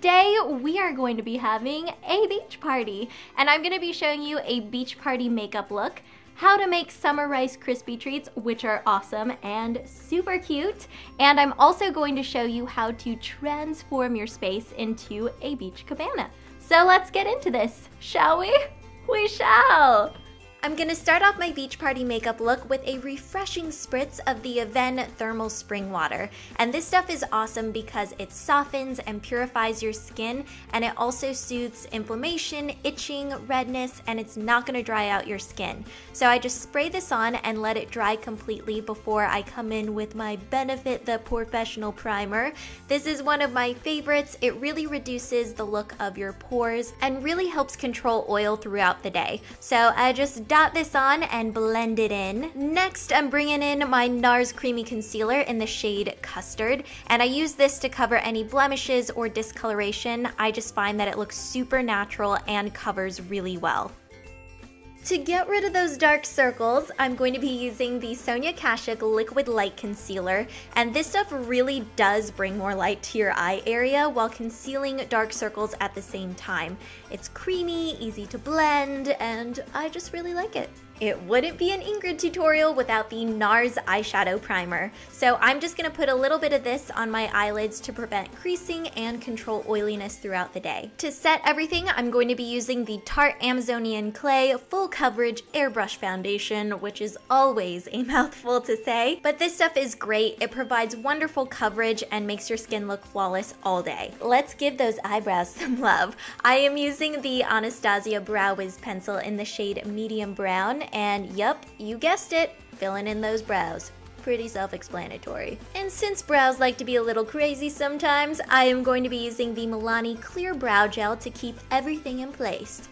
today we are going to be having a beach party, and I'm going to be showing you a beach party makeup look, how to make summer Rice Krispie treats, which are awesome and super cute, and I'm also going to show you how to transform your space into a beach cabana. So let's get into this, shall we? We shall! I'm gonna start off my beach party makeup look with a refreshing spritz of the Aven Thermal Spring Water. And this stuff is awesome because it softens and purifies your skin, and it also soothes inflammation, itching, redness, and it's not gonna dry out your skin. So I just spray this on and let it dry completely before I come in with my Benefit the Professional Primer. This is one of my favorites. It really reduces the look of your pores and really helps control oil throughout the day. So I just dot this on and blend it in. Next, I'm bringing in my NARS Creamy Concealer in the shade Custard, and I use this to cover any blemishes or discoloration. I just find that it looks super natural and covers really well. To get rid of those dark circles, I'm going to be using the Sonia Kashuk Liquid Light Concealer, and this stuff really does bring more light to your eye area while concealing dark circles at the same time. It's creamy, easy to blend, and I just really like it. It wouldn't be an Ingrid tutorial without the NARS eyeshadow primer. So I'm just gonna put a little bit of this on my eyelids to prevent creasing and control oiliness throughout the day. To set everything, I'm going to be using the Tarte Amazonian Clay Full Coverage Airbrush Foundation, which is always a mouthful to say, but this stuff is great. It provides wonderful coverage and makes your skin look flawless all day. Let's give those eyebrows some love. I am using the Anastasia Brow Wiz pencil in the shade Medium Brown, and yup, you guessed it, filling in those brows. Pretty self-explanatory. And since brows like to be a little crazy sometimes, I am going to be using the Milani Clear Brow Gel to keep everything in place.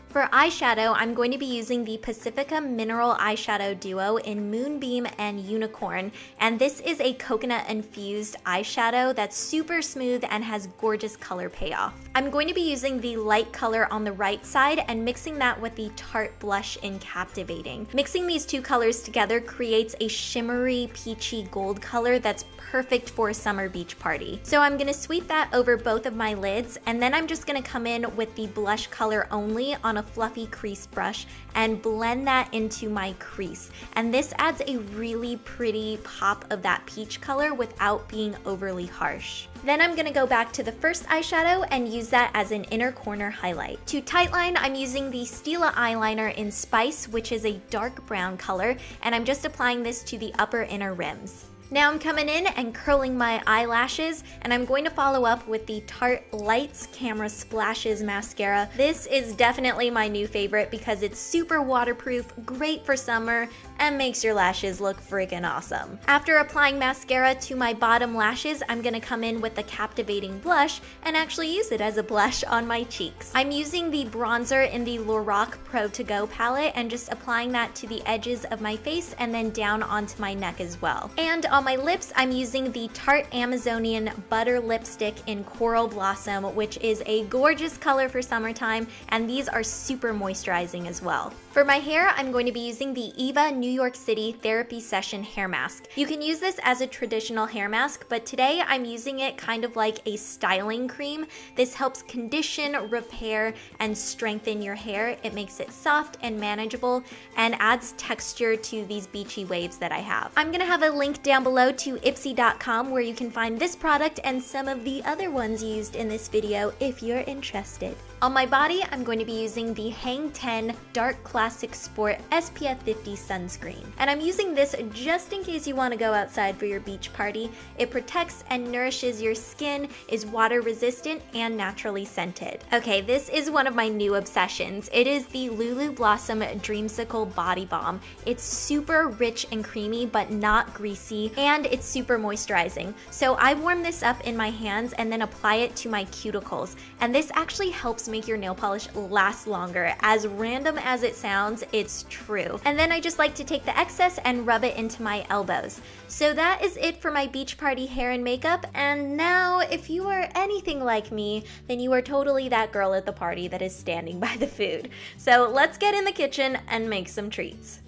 For eyeshadow, I'm going to be using the Pacifica Mineral Eyeshadow Duo in Moonbeam and Unicorn, and this is a coconut-infused eyeshadow that's super smooth and has gorgeous color payoff. I'm going to be using the light color on the right side and mixing that with the Tarte blush in Captivating. Mixing these two colors together creates a shimmery, peachy gold color that's perfect for a summer beach party. So I'm gonna sweep that over both of my lids, and then I'm just gonna come in with the blush color only on a fluffy crease brush and blend that into my crease. And this adds a really pretty pop of that peach color without being overly harsh. Then I'm gonna go back to the first eyeshadow and use that as an inner corner highlight. To tightline, I'm using the Stila eyeliner in Spice, which is a dark brown color, and I'm just applying this to the upper inner rims. Now I'm coming in and curling my eyelashes, and I'm going to follow up with the Tarte Lights Camera Splashes mascara. This is definitely my new favorite because it's super waterproof, great for summer, and makes your lashes look freaking awesome. After applying mascara to my bottom lashes, I'm gonna come in with the Captivating blush and actually use it as a blush on my cheeks. I'm using the bronzer in the Lorac Pro To Go palette and just applying that to the edges of my face and then down onto my neck as well. And on my lips, I'm using the Tarte Amazonian Butter Lipstick in Coral Blossom, which is a gorgeous color for summertime, and these are super moisturizing as well. For my hair, I'm going to be using the Eva New York City Therapy Session Hair Mask. You can use this as a traditional hair mask, but today I'm using it kind of like a styling cream. This helps condition, repair, and strengthen your hair. It makes it soft and manageable and adds texture to these beachy waves that I have. I'm gonna have a link down below to Ipsy.com where you can find this product and some of the other ones used in this video if you're interested. On my body, I'm going to be using the Hang 10 Dark Classic Sport SPF 50 sunscreen. And I'm using this just in case you want to go outside for your beach party. It protects and nourishes your skin, is water resistant, and naturally scented. Okay, this is one of my new obsessions. It is the Lulu Blossom Dreamsicle Body Balm. It's super rich and creamy, but not greasy, and it's super moisturizing. So I warm this up in my hands and then apply it to my cuticles. And this actually helps make your nail polish last longer. As random as it sounds, it's true. And then I just like to take the excess and rub it into my elbows. So that is it for my beach party hair and makeup. And now, if you are anything like me, then you are totally that girl at the party that is standing by the food. So let's get in the kitchen and make some treats.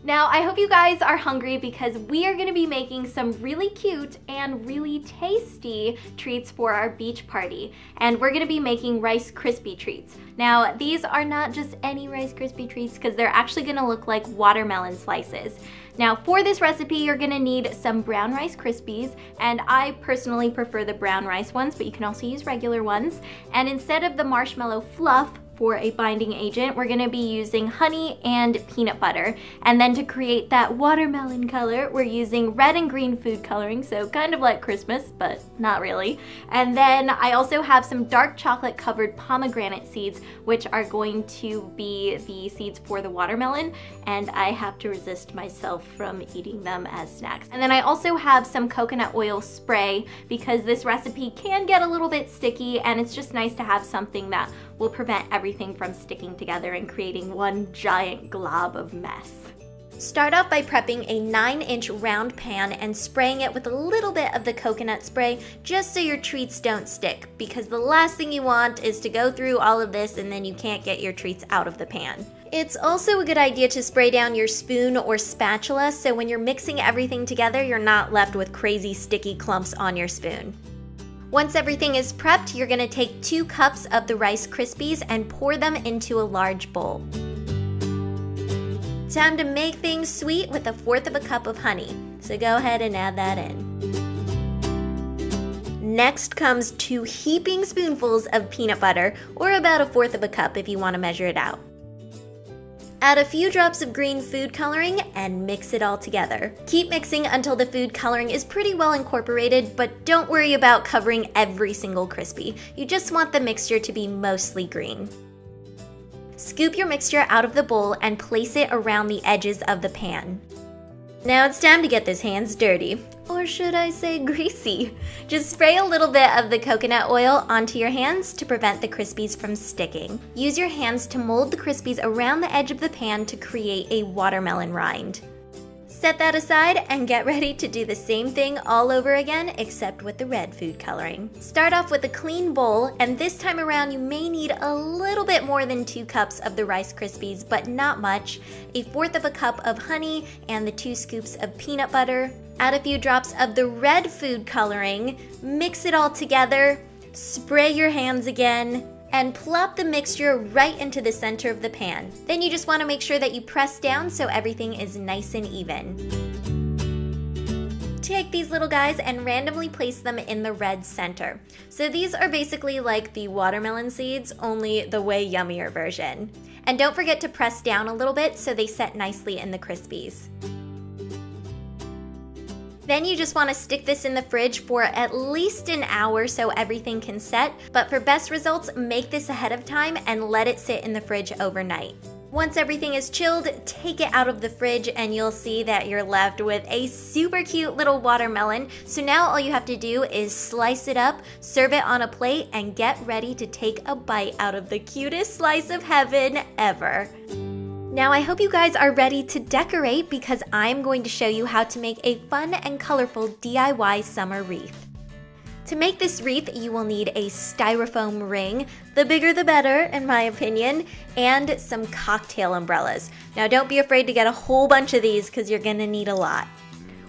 Now, I hope you guys are hungry because we are gonna be making some really cute and really tasty treats for our beach party. And we're gonna be making Rice Krispie treats. Now, these are not just any Rice Krispie treats because they're actually gonna look like watermelon slices. Now, for this recipe, you're gonna need some brown Rice Krispies, and I personally prefer the brown rice ones, but you can also use regular ones. And instead of the marshmallow fluff, for a binding agent, we're gonna be using honey and peanut butter. And then to create that watermelon color, we're using red and green food coloring, so kind of like Christmas, but not really. And then I also have some dark chocolate covered pomegranate seeds, which are going to be the seeds for the watermelon, and I have to resist myself from eating them as snacks. And then I also have some coconut oil spray because this recipe can get a little bit sticky, and it's just nice to have something that will prevent everything from sticking together and creating one giant glob of mess. Start off by prepping a 9-inch round pan and spraying it with a little bit of the coconut spray just so your treats don't stick, because the last thing you want is to go through all of this and then you can't get your treats out of the pan. It's also a good idea to spray down your spoon or spatula so when you're mixing everything together, you're not left with crazy sticky clumps on your spoon. Once everything is prepped, you're gonna take 2 cups of the Rice Krispies and pour them into a large bowl. Time to make things sweet with 1/4 cup of honey, so go ahead and add that in. Next comes 2 heaping spoonfuls of peanut butter, or about 1/4 cup if you want to measure it out. Add a few drops of green food coloring and mix it all together. Keep mixing until the food coloring is pretty well incorporated, but don't worry about covering every single Krispie. You just want the mixture to be mostly green. Scoop your mixture out of the bowl and place it around the edges of the pan. Now it's time to get those hands dirty, or should I say greasy. Just spray a little bit of the coconut oil onto your hands to prevent the Krispies from sticking. Use your hands to mold the Krispies around the edge of the pan to create a watermelon rind. Set that aside and get ready to do the same thing all over again, except with the red food coloring. Start off with a clean bowl, and this time around you may need a little bit more than 2 cups of the Rice Krispies, but not much, 1/4 cup of honey, and the 2 scoops of peanut butter. Add a few drops of the red food coloring, mix it all together, spray your hands again, and plop the mixture right into the center of the pan. Then you just want to make sure that you press down so everything is nice and even. Take these little guys and randomly place them in the red center. So these are basically like the watermelon seeds, only the way yummier version. And don't forget to press down a little bit so they set nicely in the Krispies. Then you just want to stick this in the fridge for at least an hour so everything can set, but for best results, make this ahead of time and let it sit in the fridge overnight. Once everything is chilled, take it out of the fridge and you'll see that you're left with a super cute little watermelon. So now all you have to do is slice it up, serve it on a plate, and get ready to take a bite out of the cutest slice of heaven ever. Now I hope you guys are ready to decorate because I'm going to show you how to make a fun and colorful DIY summer wreath. To make this wreath, you will need a styrofoam ring, the bigger the better in my opinion, and some cocktail umbrellas. Now don't be afraid to get a whole bunch of these because you're gonna need a lot.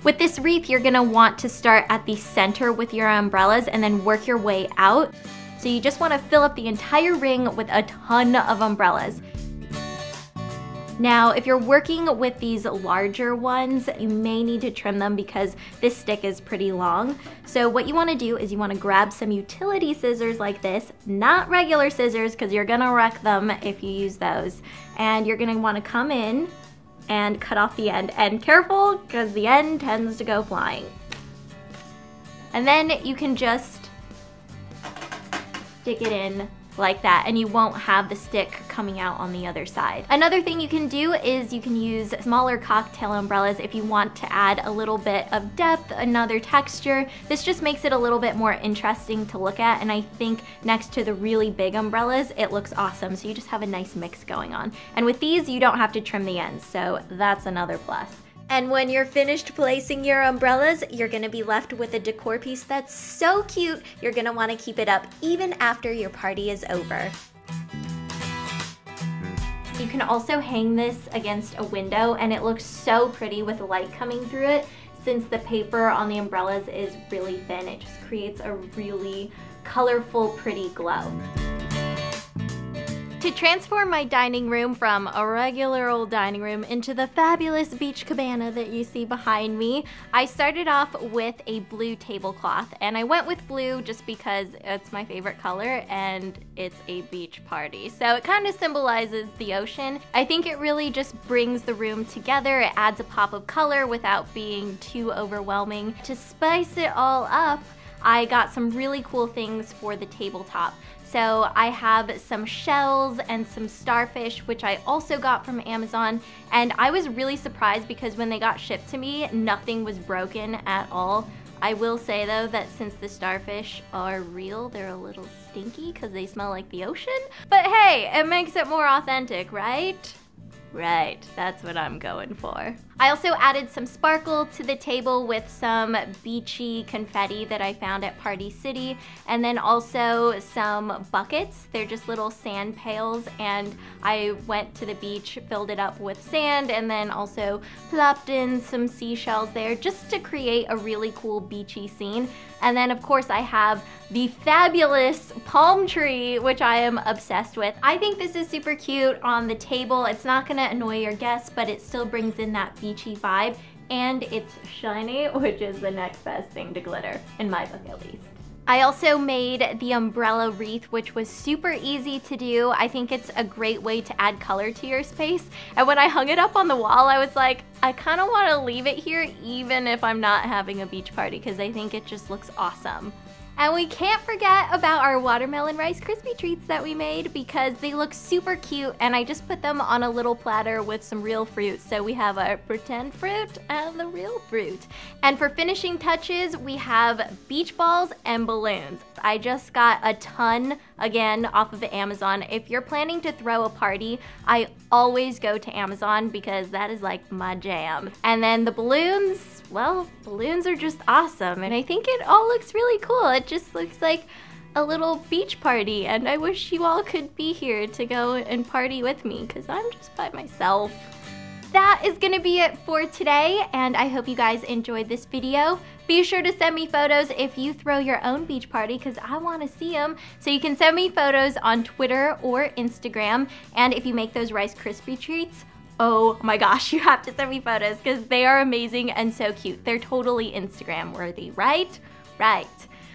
With this wreath, you're gonna want to start at the center with your umbrellas and then work your way out. So you just wanna fill up the entire ring with a ton of umbrellas. Now, if you're working with these larger ones, you may need to trim them because this stick is pretty long. So what you wanna do is you wanna grab some utility scissors like this, not regular scissors because you're gonna wreck them if you use those. And you're gonna wanna come in and cut off the end. And careful, because the end tends to go flying. And then you can just stick it in like that, and you won't have the stick coming out on the other side. Another thing you can do is you can use smaller cocktail umbrellas if you want to add a little bit of depth, another texture. This just makes it a little bit more interesting to look at, and I think next to the really big umbrellas, it looks awesome. So you just have a nice mix going on. And with these, you don't have to trim the ends, so that's another plus. And when you're finished placing your umbrellas, you're gonna be left with a decor piece that's so cute, you're gonna wanna keep it up even after your party is over. you can also hang this against a window and it looks so pretty with light coming through it. Since the paper on the umbrellas is really thin, it just creates a really colorful, pretty glow. To transform my dining room from a regular old dining room into the fabulous beach cabana that you see behind me, I started off with a blue tablecloth, and I went with blue just because it's my favorite color and it's a beach party. So it kind of symbolizes the ocean. I think it really just brings the room together. It adds a pop of color without being too overwhelming. To spice it all up, I got some really cool things for the tabletop. So I have some shells and some starfish, which I also got from Amazon. And I was really surprised because when they got shipped to me, nothing was broken at all. I will say though that since the starfish are real, they're a little stinky because they smell like the ocean. But hey, it makes it more authentic, right? Right, that's what I'm going for. I also added some sparkle to the table with some beachy confetti that I found at Party City, and then also some buckets. They're just little sand pails, and I went to the beach, filled it up with sand, and then also plopped in some seashells there just to create a really cool beachy scene. And then of course I have the fabulous palm tree, which I am obsessed with. I think this is super cute on the table. It's not gonna annoy your guests, but it still brings in that beachy vibe, and it's shiny, which is the next best thing to glitter, in my book at least. I also made the umbrella wreath, which was super easy to do. I think it's a great way to add color to your space. And when I hung it up on the wall, I was like, I kind of want to leave it here even if I'm not having a beach party, because I think it just looks awesome. And we can't forget about our watermelon Rice Krispie treats that we made because they look super cute, and I just put them on a little platter with some real fruit. So we have our pretend fruit and the real fruit. And for finishing touches, we have beach balls and balloons. I just got a ton, again, off of Amazon. If you're planning to throw a party, I always go to Amazon because that is like my jam. And then the balloons, well, balloons are just awesome, and I think it all looks really cool. It just looks like a little beach party, and I wish you all could be here to go and party with me because I'm just by myself. That is gonna be it for today, and I hope you guys enjoyed this video. Be sure to send me photos if you throw your own beach party because I want to see them. So you can send me photos on Twitter or Instagram, and if you make those Rice Krispie treats, oh my gosh, you have to send me photos because they are amazing and so cute. They're totally Instagram worthy, right? Right.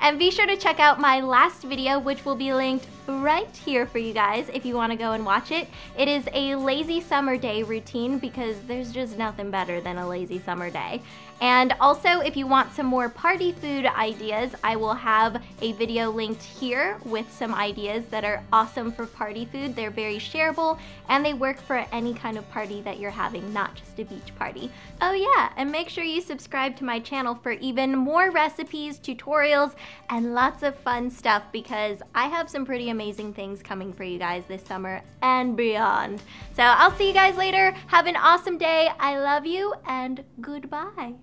And be sure to check out my last video, which will be linked right here for you guys if you want to go and watch it. It is a lazy summer day routine because there's just nothing better than a lazy summer day. And also, if you want some more party food ideas, I will have a video linked here with some ideas that are awesome for party food. They're very shareable and they work for any kind of party that you're having, not just a beach party. Oh yeah, and make sure you subscribe to my channel for even more recipes, tutorials, and lots of fun stuff because I have some pretty amazing things coming for you guys this summer and beyond. So I'll see you guys later. Have an awesome day. I love you and goodbye.